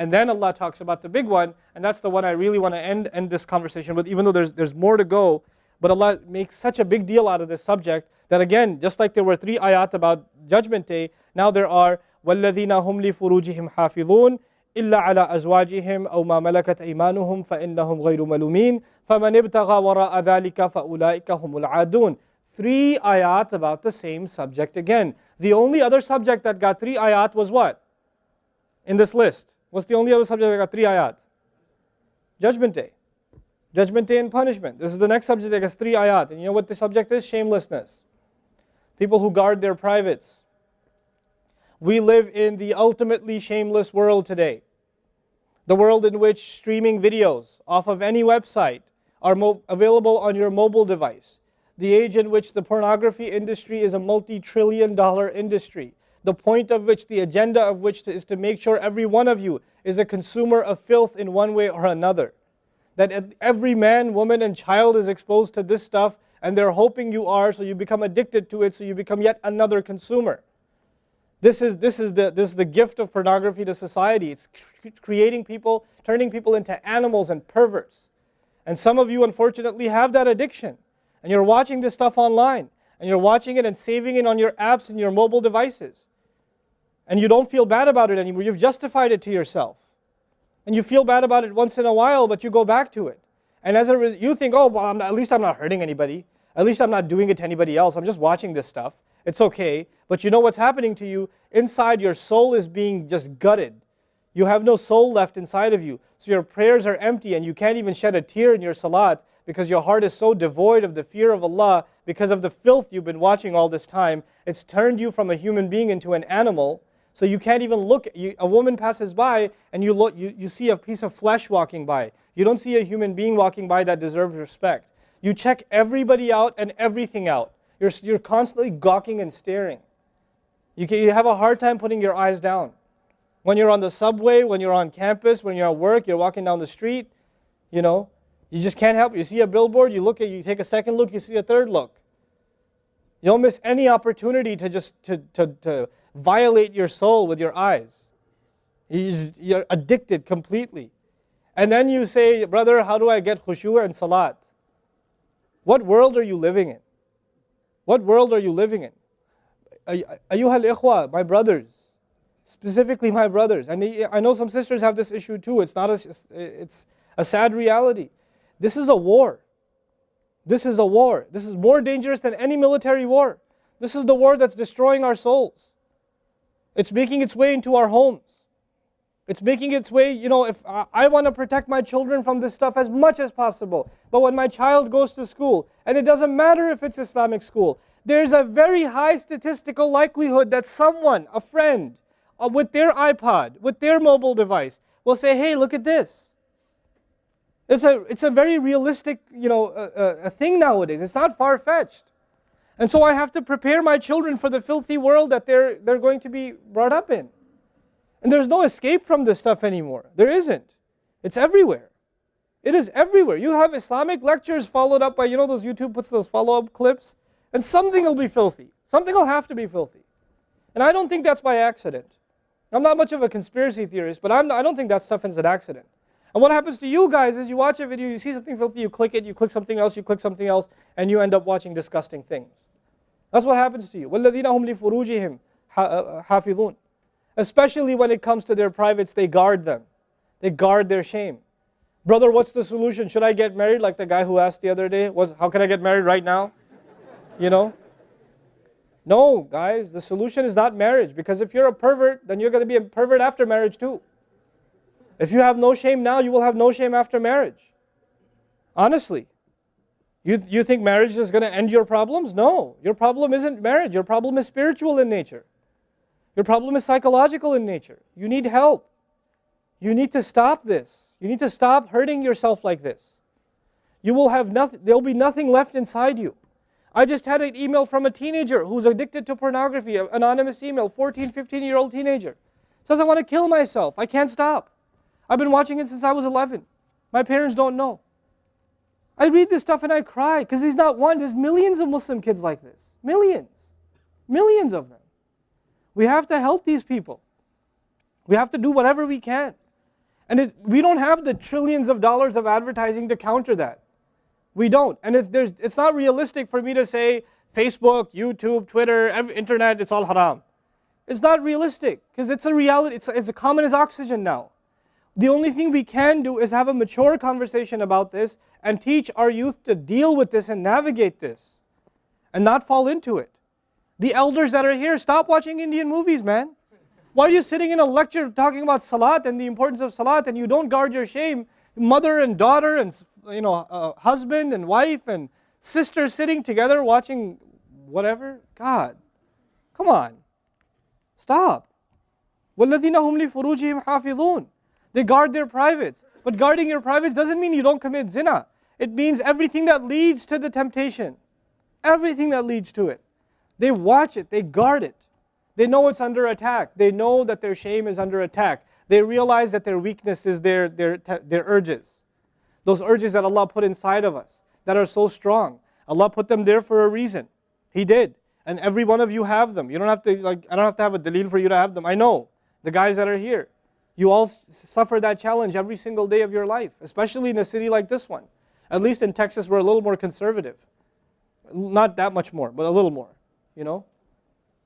And then Allah talks about the big one, and that's the one I really want to end this conversation with, even though there's more to go. But Allah makes such a big deal out of this subject that, again, just like there were 3 ayat about Judgment Day, now there are وَالَّذِينَ هُمْ لِفُرُوجِهِمْ حَافِظُونَ إِلَّا عَلَىٰ أَزْوَاجِهِمْ أَوْ مَا مَلَكَتْ أَيْمَانُهُمْ فَإِنَّهُمْ غَيْرُ مَلُومِينَ فَمَنِ ابْتَغَى وَرَاءَ ذَلِكَ فَأُولَٰئِكَ هُمُ الْعَادُونَ. 3 ayat about the same subject again. The only other subject that got 3 ayat was what? In this list. What's the only other subject that got 3 ayat? Judgment Day. Judgment Day and punishment. This is the next subject that gets 3 ayat. And you know what the subject is? Shamelessness. People who guard their privates. We live in the ultimately shameless world today. The world in which streaming videos off of any website are available on your mobile device. The age in which the pornography industry is a multi-trillion-dollar industry. The point of which, the agenda of which is to make sure every one of you is a consumer of filth in one way or another. That every man, woman, and child is exposed to this stuff, and they're hoping you are, so you become addicted to it, so you become yet another consumer. This is the gift of pornography to society. It's creating people, turning people into animals and perverts. And some of you, unfortunately, have that addiction. And you're watching this stuff online. And you're watching it and saving it on your apps and your mobile devices. And you don't feel bad about it anymore. You've justified it to yourself. And you feel bad about it once in a while, but you go back to it. And as a result, you think, oh, well, at least I'm not hurting anybody. At least I'm not doing it to anybody else. I'm just watching this stuff. It's okay. But you know what's happening to you? Inside, your soul is being just gutted. You have no soul left inside of you. So your prayers are empty and you can't even shed a tear in your salat because your heart is so devoid of the fear of Allah because of the filth you've been watching all this time. It's turned you from a human being into an animal. So you can't even look. A woman passes by and you look. You see a piece of flesh walking by. You don't see a human being walking by that deserves respect. You check everybody out and everything out. You're constantly gawking and staring. You have a hard time putting your eyes down. When you're on the subway, when you're on campus, when you're at work, you're walking down the street, you just can't help it. You see a billboard, you take a second look, you see a third look. You don't miss any opportunity to just to violate your soul with your eyes. You're addicted completely. And then you say, brother, how do I get khushu' and salat? What world are you living in? What world are you living in? Ayyuhal ikhwa, my brothers, specifically my brothers. And I know some sisters have this issue too. It's a sad reality. This is a war. This is a war. This is more dangerous than any military war. This is the war that's destroying our souls. It's making its way into our homes. It's making its way, if I want to protect my children from this stuff as much as possible. But when my child goes to school, and it doesn't matter if it's Islamic school, there's a very high statistical likelihood that someone, a friend, with their iPod, with their mobile device, will say, hey, look at this. It's a very realistic, a thing nowadays. It's not far-fetched. And so I have to prepare my children for the filthy world that they're going to be brought up in. And there's no escape from this stuff anymore. There isn't. It's everywhere. It is everywhere. You have Islamic lectures followed up by, those YouTube puts those follow-up clips, and something will be filthy. Something will have to be filthy. And I don't think that's by accident. I'm not much of a conspiracy theorist, but I don't think that stuff is an accident. And what happens to you guys is you watch a video, you see something filthy, you click it, you click something else, and you end up watching disgusting things. That's what happens to you. وَالَّذِينَ هُمْ لِفُرُوجِهِمْ حَافِظُونَ. Especially when it comes to their privates, they guard them. They guard their shame. Brother, what's the solution? Should I get married? Like the guy who asked the other day, how can I get married right now? No, guys, the solution is not marriage. Because if you're a pervert, then you're going to be a pervert after marriage too. If you have no shame now, you will have no shame after marriage. Honestly. You think marriage is going to end your problems? No. Your problem isn't marriage. Your problem is spiritual in nature. Your problem is psychological in nature. You need help. You need to stop this. You need to stop hurting yourself like this. You will have nothing. There will be nothing left inside you. I just had an email from a teenager who's addicted to pornography, an anonymous email, 14, 15-year-old teenager. Says, I want to kill myself. I can't stop. I've been watching it since I was 11. My parents don't know. I read this stuff and I cry because he's not one. There's millions of Muslim kids like this. Millions. Millions of them. We have to help these people. We have to do whatever we can. And we don't have the trillions of dollars of advertising to counter that. We don't. And it's not realistic for me to say Facebook, YouTube, Twitter, internet, it's all haram. It's not realistic because it's a reality. It's as common as oxygen now. The only thing we can do is have a mature conversation about this and teach our youth to deal with this and navigate this and not fall into it. The elders that are here, stop watching Indian movies, man. Why are you sitting in a lecture talking about salat and the importance of salat and you don't guard your shame? Mother and daughter and husband and wife and sister sitting together watching whatever? God, come on. Stop. وَالَّذِينَ هُمْ لِفُرُوجِهِمْ حَافِظُونَ. They guard their privates. But guarding your privates doesn't mean you don't commit zina. It means everything that leads to the temptation. Everything that leads to it. They watch it. They guard it. They know it's under attack. They know that their shame is under attack. They realize that their weakness is their urges. Those urges that Allah put inside of us that are so strong. Allah put them there for a reason. He did. And every one of you have them. You don't have to, I don't have to have a dalil for you to have them. I know. The guys that are here. You all suffer that challenge every single day of your life. Especially in a city like this one. At least in Texas we're a little more conservative. Not that much more, but a little more. You know?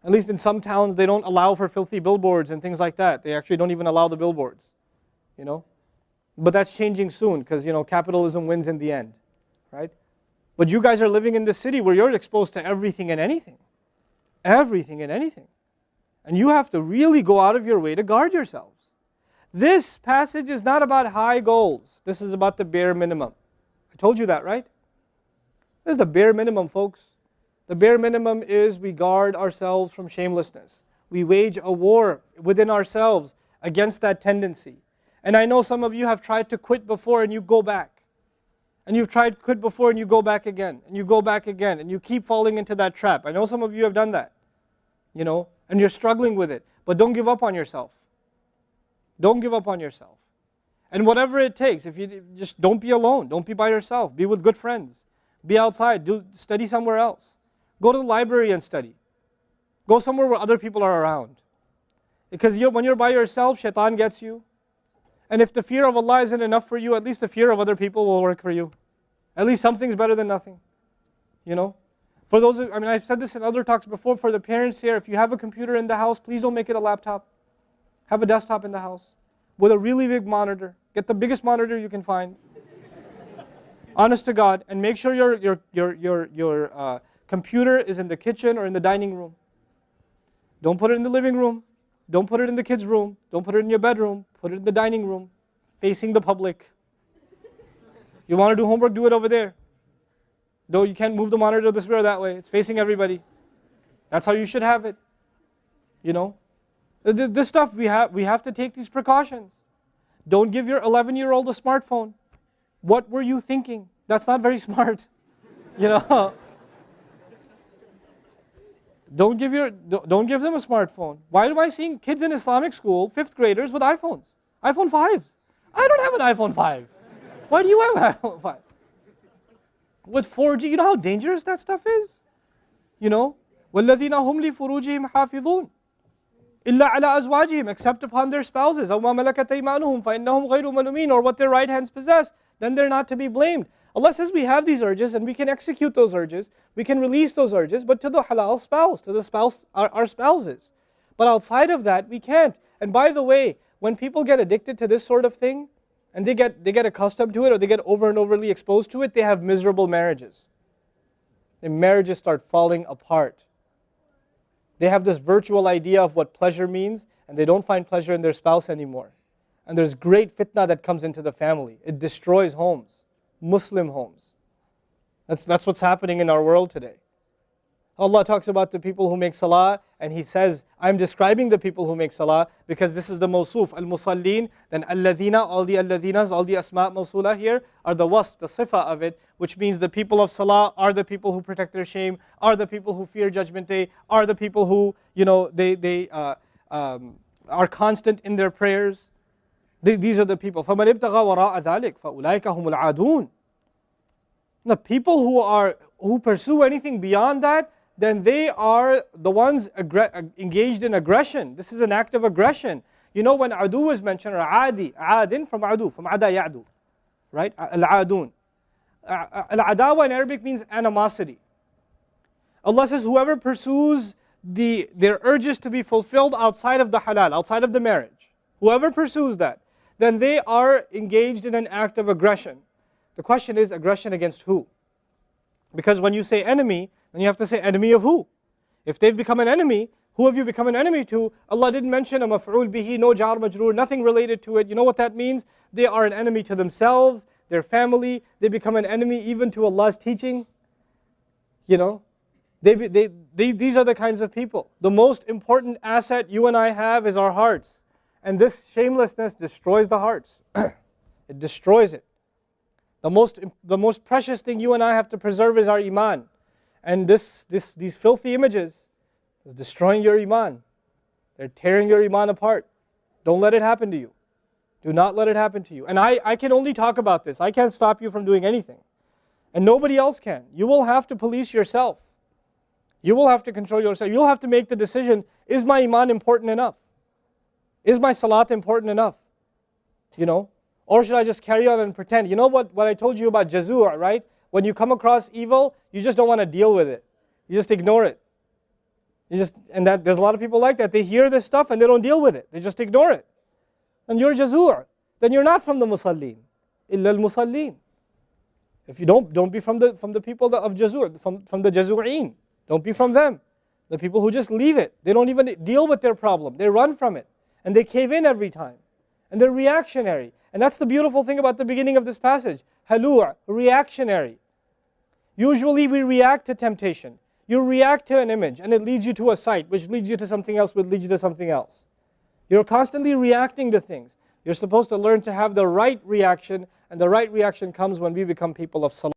At least in some towns they don't allow for filthy billboards and things like that. They actually don't even allow the billboards. You know? But that's changing soon because, capitalism wins in the end. Right? But you guys are living in the city where you're exposed to everything and anything. Everything and anything. And you have to really go out of your way to guard yourselves. This passage is not about high goals. This is about the bare minimum. I told you that, right? This is the bare minimum, folks. The bare minimum is we guard ourselves from shamelessness. We wage a war within ourselves against that tendency. And I know some of you have tried to quit before and you go back. And you've tried to quit before and you go back again. And you go back again. And you keep falling into that trap. I know some of you have done that. And you're struggling with it. But don't give up on yourself. Don't give up on yourself. And whatever it takes, if you just don't be alone. Don't be by yourself. Be with good friends. Be outside. Study somewhere else. Go to the library and study. Go somewhere where other people are around. Because when you're by yourself, shaitan gets you. And if the fear of Allah isn't enough for you, at least the fear of other people will work for you. At least something's better than nothing. For those, I've said this in other talks before, for the parents here, if you have a computer in the house, please don't make it a laptop. Have a desktop in the house with a really big monitor. Get the biggest monitor you can find. Honest to God, and make sure your computer is in the kitchen or in the dining room. Don't put it in the living room. Don't put it in the kids' room. Don't put it in your bedroom. Put it in the dining room, facing the public. You want to do homework, do it over there. Though you can't move the monitor this way or that way. It's facing everybody. That's how you should have it. This stuff, we have to take these precautions. Don't give your 11-year-old a smartphone. What were you thinking? That's not very smart. Don't give them a smartphone. Why am I seeing kids in Islamic school, 5th graders, with iPhones? iPhone 5s. I don't have an iPhone 5. Why do you have an iPhone 5? With 4G, you know how dangerous that stuff is? وَالَّذِينَ هُمْ لِفُرُوجِهِمْ حَافِظُونَ إِلَّا عَلَىٰ أَزْوَاجِهِمْ except upon their spouses أَوْ مَا مَلَكَتْ أَيْمَانُهُمْ فَإِنَّهُمْ غَيْرُ مَلُومِينَ or what their right hands possess, then they're not to be blamed. Allah says we have these urges and we can execute those urges, we can release those urges, but to the halal spouse, to the spouse, our spouses. But outside of that, we can't. And by the way, when people get addicted to this sort of thing, and they get accustomed to it, or they get over and overly exposed to it, they have miserable marriages. And marriages start falling apart. They have this virtual idea of what pleasure means, and they don't find pleasure in their spouse anymore. And there's great fitna that comes into the family. It destroys homes, Muslim homes. That's what's happening in our world today. Allah talks about the people who make salah, and He says, I'm describing the people who make salah because this is the mawsuf, al-musallin, then alladhina, all the alladhinas, all the asma' mawsula here are the wasf, the sifa of it, which means the people of salah are the people who protect their shame, are the people who fear judgment day, are the people who, they are constant in their prayers. These are the people. فَمَنِ ابْتَغَى وَرَاءَ ذَلِكَ فَأُولَٰئِكَ هُمُ الْعَادُونَ. The people who pursue anything beyond that, then they are the ones engaged in aggression. This is an act of aggression. You know when adu is mentioned, or adi, adin from adu, from ada ya'du, right? Al-adun. Al-adawa in Arabic means animosity. Allah says, whoever pursues their urges to be fulfilled outside of the halal, outside of the marriage, whoever pursues that, then they are engaged in an act of aggression. The question is, aggression against who? Because when you say enemy, then you have to say enemy of who? If they've become an enemy, who have you become an enemy to? Allah didn't mention a maf'ul bihi, no jar majroor, nothing related to it. You know what that means? They are an enemy to themselves, their family. They become an enemy even to Allah's teaching. You know, these are the kinds of people. The most important asset you and I have is our hearts. And this shamelessness destroys the hearts. It destroys it. The most precious thing you and I have to preserve is our iman. And these filthy images is destroying your iman. They're tearing your iman apart. Don't let it happen to you. Do not let it happen to you. And I can only talk about this. I can't stop you from doing anything. And nobody else can. You will have to police yourself. You will have to control yourself. You'll have to make the decision, is my iman important enough? Is my salat important enough? You know? Or should I just carry on and pretend? You know what I told you about jazur, right? When you come across evil, you just don't want to deal with it. You just ignore it. And there's a lot of people like that. They hear this stuff and they don't deal with it. They just ignore it. And you're jazur. Then you're not from the musallin. Illa al-musallin. If you don't be from the people of jazur, from the jazureen. Don't be from them. The people who just leave it. They don't even deal with their problem. They run from it. And they cave in every time. And they're reactionary. And that's the beautiful thing about the beginning of this passage. Halua, reactionary. Usually we react to temptation. You react to an image and it leads you to a site, which leads you to something else, which leads you to something else. You're constantly reacting to things. You're supposed to learn to have the right reaction, and the right reaction comes when we become people of salah.